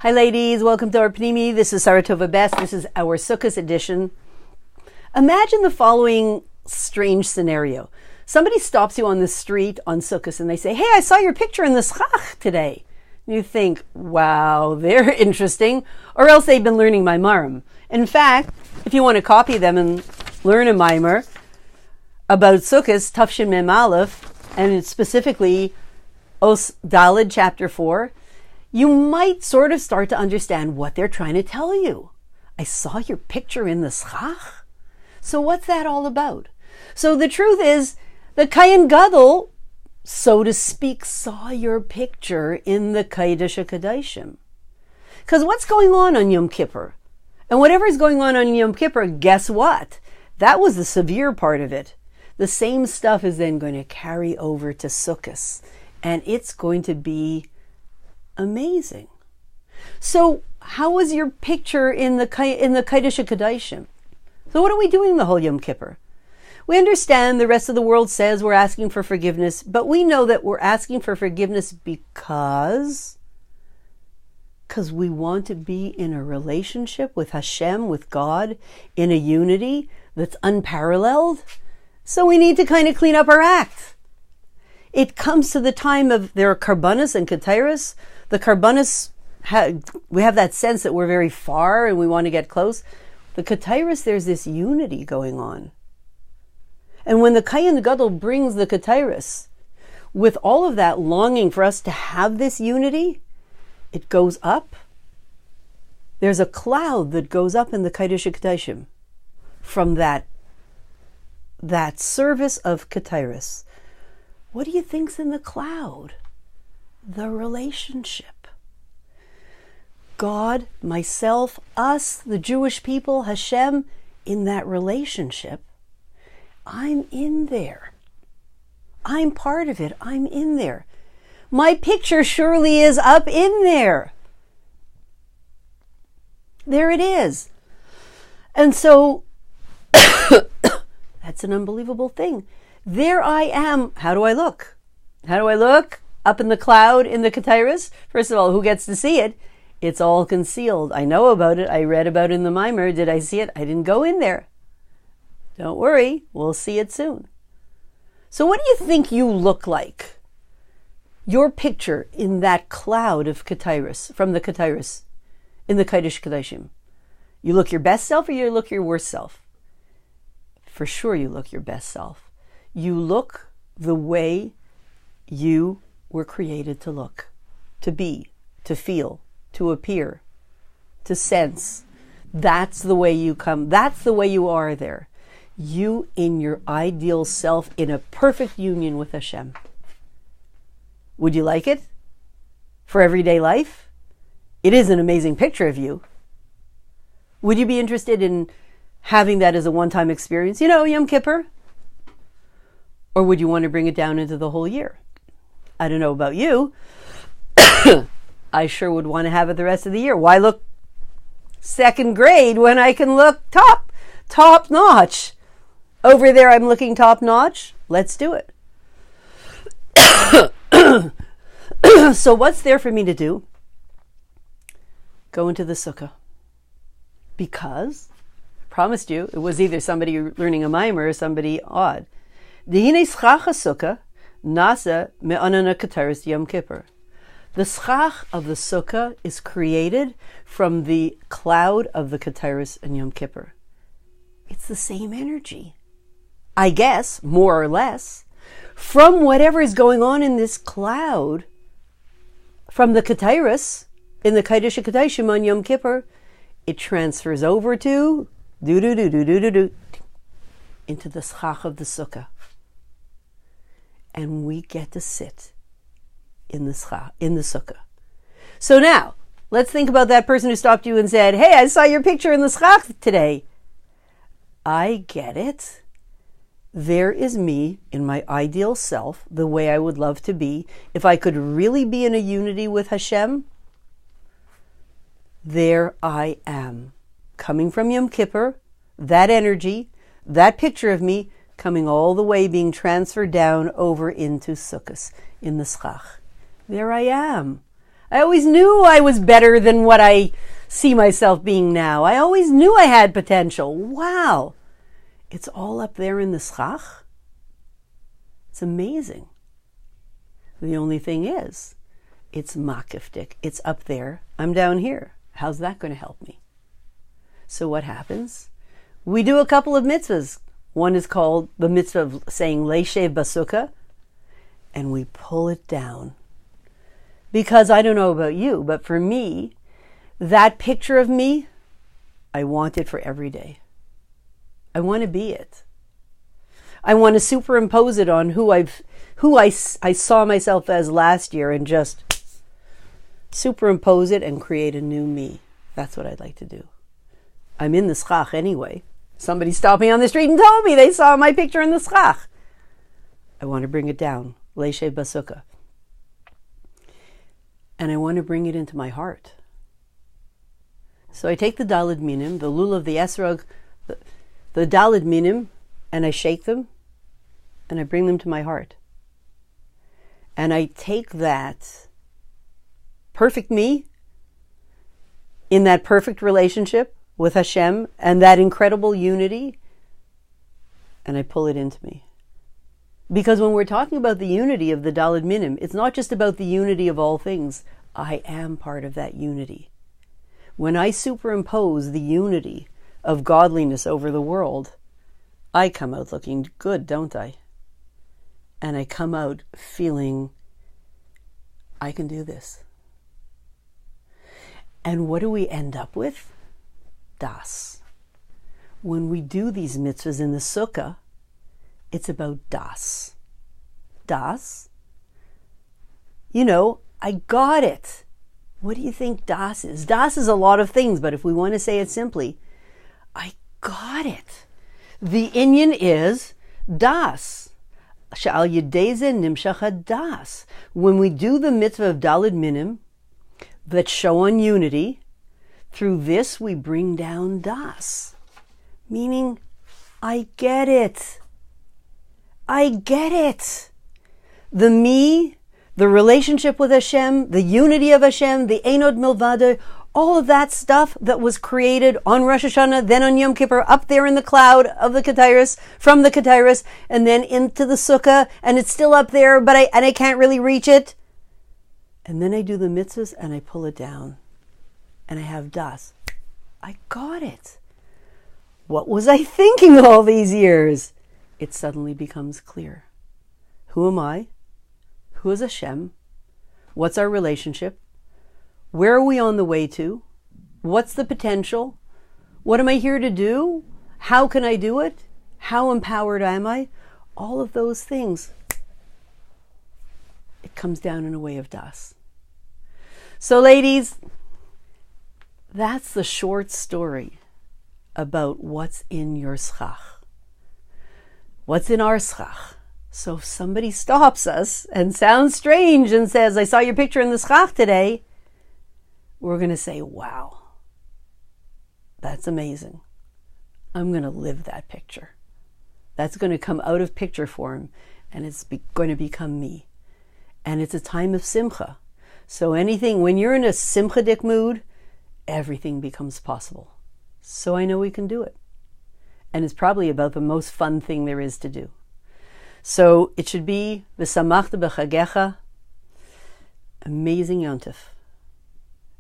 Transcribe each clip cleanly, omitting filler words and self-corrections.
Hi ladies, welcome to our Pnimi. This is Saratova Best. This is our Sukkot edition. Imagine the following strange scenario. Somebody stops you on the street on Sukkot and they say, hey, I saw your picture in the Schach today. You think, wow, they're interesting. Or else they've been learning Maimarim. In fact, if you want to copy them and learn a Maimar about Sukkot, Tafshin Mem Aleph, and it's specifically Os Daled, chapter 4, you might sort of start to understand what they're trying to tell you. I saw your picture in the Schach. So what's that all about? So the truth is, the Kayan Gadol, so to speak, saw your picture in the Kodesh HaKodashim. Because what's going on Yom Kippur? And whatever's going on Yom Kippur, guess what? That was the severe part of it. The same stuff is then going to carry over to Sukkot. And it's going to be amazing. So how was your picture in the Kodesh HaKodashim? So what are we doing the whole Yom Kippur? We understand the rest of the world says we're asking for forgiveness, but we know that we're asking for forgiveness because we want to be in a relationship with Hashem, with God, in a unity that's unparalleled. So we need to kind of clean up our act. It comes to the time of there are karbanos and ketairos. The karbanos, we have that sense that we're very far and we want to get close. The ketairos, there's this unity going on. And when the Kayan Gadol brings the ketairos, with all of that longing for us to have this unity, it goes up. There's a cloud that goes up in the Kodesh HaKodashim from that service of ketairos. What do you think's in the cloud? The relationship. God, myself, us, the Jewish people, Hashem, in that relationship, I'm in there. I'm part of it. I'm in there. My picture surely is up in there. There it is. And so, that's an unbelievable thing. There I am. How do I look? How do I look? Up in the cloud, in the ketairos? First of all, who gets to see it? It's all concealed. I know about it. I read about it in the Maimar. Did I see it? I didn't go in there. Don't worry. We'll see it soon. So what do you think you look like? Your picture in that cloud of ketairos, from the ketairos, in the Kodesh HaKodashim. You look your best self or you look your worst self? For sure you look your best self. You look the way you were created to look, to be, to feel, to appear, to sense. That's the way you come. That's the way you are there. You in your ideal self in a perfect union with Hashem. Would you like it for everyday life? It is an amazing picture of you. Would you be interested in having that as a one-time experience? You know, Yom Kippur? Or would you want to bring it down into the whole year? I don't know about you. I sure would want to have it the rest of the year. Why look second grade when I can look top notch? Over there I'm looking top notch. Let's do it. So what's there for me to do? Go into the sukkah. Because, I promised you, it was either somebody learning a Maimar or somebody odd. The Schach sukkah nasa me'anana ketairos Yom Kippur. The Schach of the sukkah is created from the cloud of the ketairos and Yom Kippur. It's the same energy, I guess, more or less, from whatever is going on in this cloud, from the ketairos, in the Kodesh HaKodashim on Yom Kippur, it transfers over to into the Schach of the sukkah. And we get to sit in the sukkah. So now, let's think about that person who stopped you and said, hey, I saw your picture in the Schach today. I get it. There is me in my ideal self, the way I would love to be. If I could really be in a unity with Hashem, there I am. Coming from Yom Kippur, that energy, that picture of me, coming all the way, being transferred down over into Sukkot, in the Schach. There I am. I always knew I was better than what I see myself being now. I always knew I had potential. Wow. It's all up there in the Schach. It's amazing. The only thing is, it's makiftik. It's up there. I'm down here. How's that going to help me? So what happens? We do a couple of mitzvahs. One is called the mitzvah of saying Leishev Basukah, and we pull it down. Because I don't know about you, but for me, that picture of me, I want it for every day. I want to be it. I want to superimpose it on who I saw myself as last year and just superimpose it and create a new me. That's what I'd like to do. I'm in the Schach anyway. Somebody stopped me on the street and told me they saw my picture in the Schach. I want to bring it down. Leishev Basukah. And I want to bring it into my heart. So I take the Daled Minim, the Lulav, the Esrog, the Daled Minim, and I shake them, and I bring them to my heart. And I take that perfect me in that perfect relationship with Hashem and that incredible unity, and I pull it into me. Because when we're talking about the unity of the Daled Minim, it's not just about the unity of all things. I am part of that unity. When I superimpose the unity of godliness over the world, I come out looking good, don't I? And I come out feeling, I can do this. And what do we end up with? Das. When we do these mitzvahs in the sukkah, it's about das. Das? You know, I got it. What do you think das is? Das is a lot of things, but if we want to say it simply, I got it. The inyan is das. Sha'al yedei ze nimshach das. When we do the mitzvah of Daled Minim that show on unity, through this we bring down das. Meaning, I get it. I get it. The me, the relationship with Hashem, the unity of Hashem, the Einod Milvado, all of that stuff that was created on Rosh Hashanah, then on Yom Kippur, up there in the cloud of the Ketairos, from the Ketairos, and then into the Sukkah, and it's still up there, but I can't really reach it. And then I do the mitzvahs and I pull it down. And I have das. I got it. What was I thinking all these years? It suddenly becomes clear. Who am I? Who is Hashem? What's our relationship? Where are we on the way to? What's the potential? What am I here to do? How can I do it? How empowered am I? All of those things. It comes down in a way of das. So ladies, that's the short story about what's in your schach. What's in our schach? So if somebody stops us and sounds strange and says, I saw your picture in the schach today, we're going to say, wow, that's amazing. I'm going to live that picture. That's going to come out of picture form and it's going to become me. And it's a time of simcha. So anything, when you're in a simchadic mood, everything becomes possible. So I know we can do it. And it's probably about the most fun thing there is to do. So it should be v'samachta b'chagecha, amazing yontif,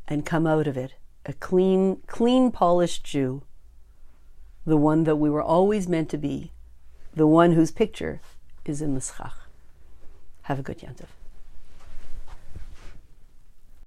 and come out of it a clean, polished Jew, the one that we were always meant to be, the one whose picture is in the schach. Have a good yontif.